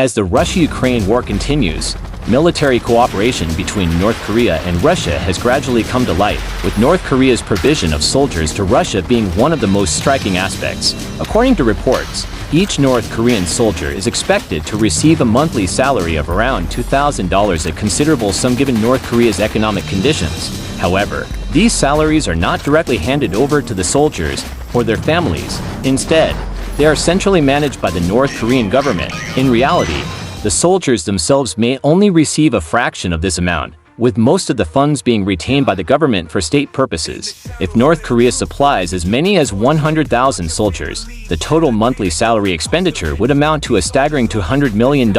As the Russia-Ukraine war continues, military cooperation between North Korea and Russia has gradually come to light, with North Korea's provision of soldiers to Russia being one of the most striking aspects. According to reports, each North Korean soldier is expected to receive a monthly salary of around $2,000, a considerable sum given North Korea's economic conditions. However, these salaries are not directly handed over to the soldiers or their families. Instead, they are centrally managed by the North Korean government. In reality, the soldiers themselves may only receive a fraction of this amount, with most of the funds being retained by the government for state purposes. If North Korea supplies as many as 100,000 soldiers, the total monthly salary expenditure would amount to a staggering $200 million.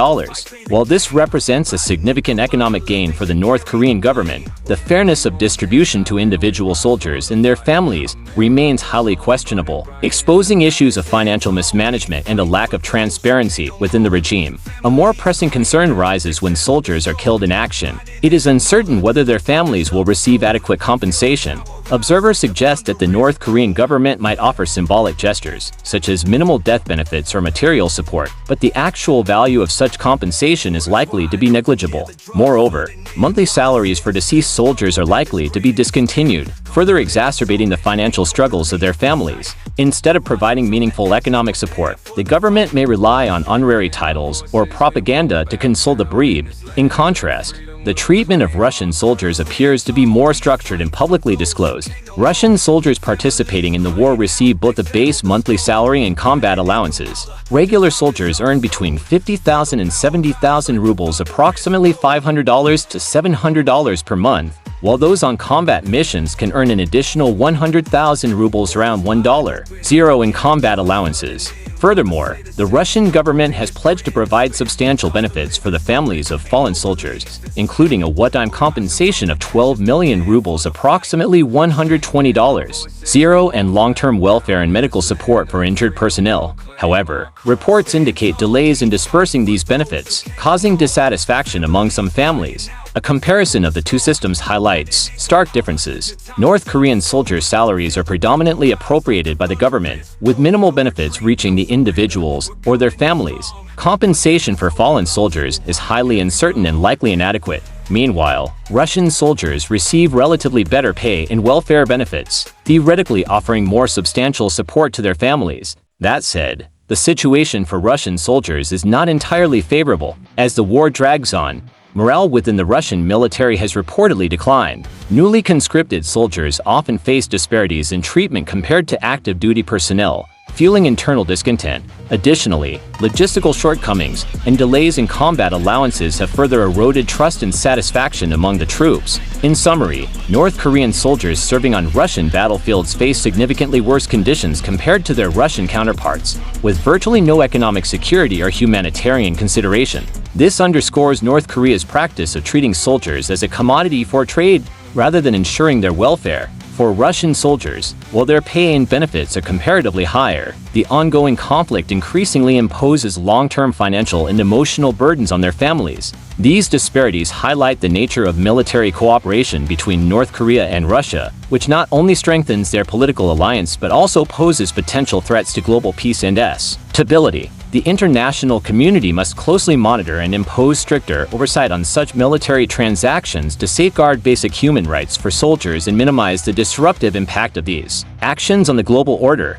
While this represents a significant economic gain for the North Korean government, the fairness of distribution to individual soldiers and their families remains highly questionable, exposing issues of financial mismanagement and a lack of transparency within the regime. A more pressing concern rises when soldiers are killed in action. It is uncertain whether their families will receive adequate compensation. Observers suggest that the North Korean government might offer symbolic gestures, such as minimal death benefits or material support, but the actual value of such compensation is likely to be negligible. Moreover, monthly salaries for deceased soldiers are likely to be discontinued, further exacerbating the financial struggles of their families. Instead of providing meaningful economic support, the government may rely on honorary titles or propaganda to console the bereaved. In contrast, the treatment of Russian soldiers appears to be more structured and publicly disclosed. Russian soldiers participating in the war receive both a base monthly salary and combat allowances. Regular soldiers earn between 50,000 and 70,000 rubles, approximately $500 to $700 per month, while those on combat missions can earn an additional 100,000 rubles, around $1.00 in combat allowances. Furthermore, the Russian government has pledged to provide substantial benefits for the families of fallen soldiers, including a one-time compensation of 12 million rubles, approximately $120, and long-term welfare and medical support for injured personnel. However, reports indicate delays in dispersing these benefits, causing dissatisfaction among some families. A comparison of the two systems highlights stark differences. North Korean soldiers' salaries are predominantly appropriated by the government, with minimal benefits reaching the individuals or their families. Compensation for fallen soldiers is highly uncertain and likely inadequate. Meanwhile, Russian soldiers receive relatively better pay and welfare benefits, theoretically offering more substantial support to their families. That said, the situation for Russian soldiers is not entirely favorable. As the war drags on, morale within the Russian military has reportedly declined. Newly conscripted soldiers often face disparities in treatment compared to active duty personnel, fueling internal discontent. Additionally, logistical shortcomings and delays in combat allowances have further eroded trust and satisfaction among the troops. In summary, North Korean soldiers serving on Russian battlefields face significantly worse conditions compared to their Russian counterparts, with virtually no economic security or humanitarian consideration. This underscores North Korea's practice of treating soldiers as a commodity for trade rather than ensuring their welfare. For Russian soldiers, while their pay and benefits are comparatively higher, the ongoing conflict increasingly imposes long-term financial and emotional burdens on their families. These disparities highlight the nature of military cooperation between North Korea and Russia, which not only strengthens their political alliance but also poses potential threats to global peace and stability. The international community must closely monitor and impose stricter oversight on such military transactions to safeguard basic human rights for soldiers and minimize the disruptive impact of these actions on the global order.